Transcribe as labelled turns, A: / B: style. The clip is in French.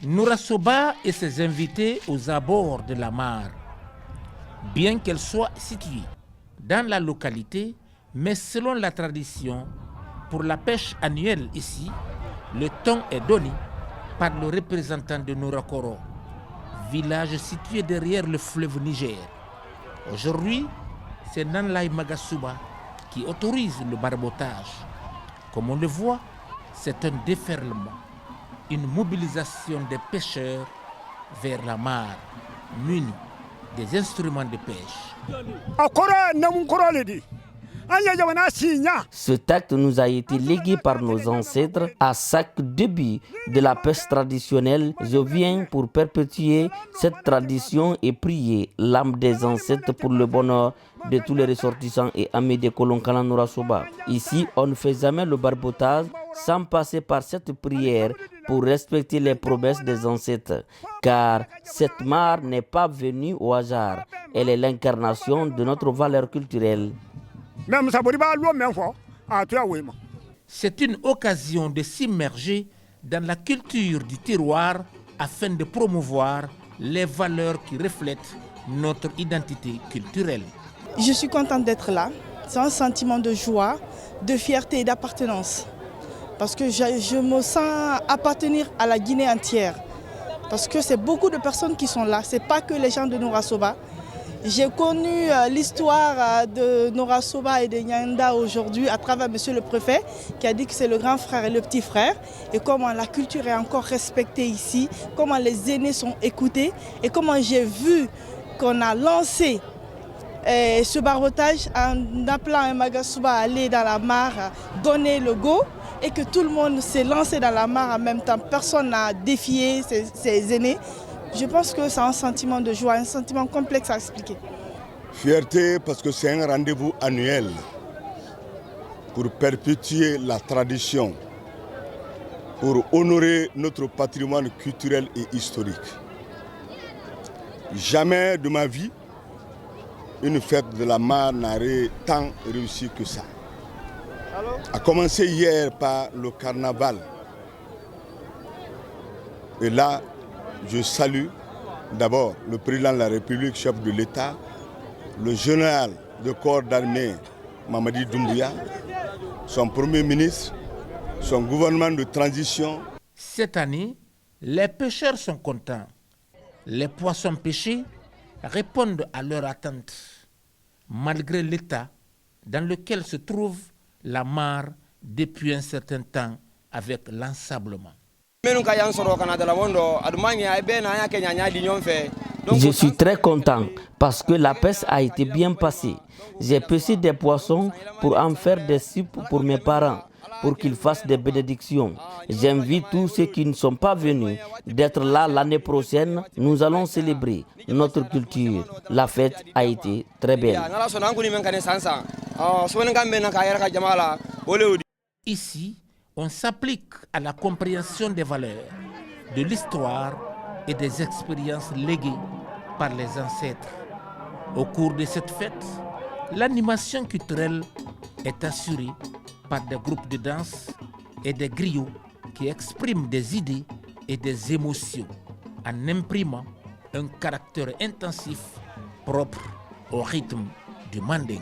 A: Noura Soba et ses invités aux abords de la mare. Bien qu'elle soit située dans la localité, mais selon la tradition, pour la pêche annuelle ici, le temps est donné par le représentant de Noura Koro, village situé derrière le fleuve Niger. Aujourd'hui, c'est Nanlai Magasuba qui autorise le barbotage. Comme on le voit, c'est un déferlement, une mobilisation des pêcheurs vers la mare, munis des instruments de pêche.
B: Ce acte nous a été légué par nos ancêtres à chaque début de la pêche traditionnelle. Je viens pour perpétuer cette tradition et prier l'âme des ancêtres pour le bonheur de tous les ressortissants et amis des colons Kala Noura Soba. Ici, on ne fait jamais le barbotage sans passer par cette prière pour respecter les promesses des ancêtres. Car cette mare n'est pas venue au hasard. Elle est l'incarnation de notre valeur culturelle.
A: C'est une occasion de s'immerger dans la culture du terroir afin de promouvoir les valeurs qui reflètent notre identité culturelle.
C: Je suis contente d'être là. C'est un sentiment de joie, de fierté et d'appartenance. Parce que je me sens appartenir à la Guinée entière. Parce que c'est beaucoup de personnes qui sont là. Ce n'est pas que les gens de Noura Soba. J'ai connu l'histoire de Noura Soba et de Nyanda aujourd'hui à travers monsieur le préfet qui a dit que c'est le grand frère et le petit frère et comment la culture est encore respectée ici, comment les aînés sont écoutés et comment j'ai vu qu'on a lancé ce barbotage en appelant un Magasuba à aller dans la mare, donner le go et que tout le monde s'est lancé dans la mare en même temps. Personne n'a défié ses aînés. Je pense que c'est un sentiment de joie, un sentiment complexe à expliquer.
D: Fierté parce que c'est un rendez-vous annuel pour perpétuer la tradition, pour honorer notre patrimoine culturel et historique. Jamais de ma vie, une fête de la mare n'aurait tant réussi que ça. A commencé hier par le carnaval. Et là, je salue d'abord le président de la République, chef de l'État, le général de corps d'armée Mamadi Doumbouya, son premier ministre, son gouvernement de transition.
A: Cette année, les pêcheurs sont contents. Les poissons pêchés répondent à leurs attentes, malgré l'état dans lequel se trouve la mare depuis un certain temps avec l'ensablement.
B: Je suis très content parce que la pêche a été bien passée. J'ai pêché des poissons pour en faire des soupes pour mes parents, pour qu'ils fassent des bénédictions. J'invite tous ceux qui ne sont pas venus d'être là l'année prochaine. Nous allons célébrer notre culture. La fête a été très belle.
A: Ici, on s'applique à la compréhension des valeurs, de l'histoire et des expériences léguées par les ancêtres. Au cours de cette fête, l'animation culturelle est assurée par des groupes de danse et des griots qui expriment des idées et des émotions en imprimant un caractère intensif propre au rythme du manding.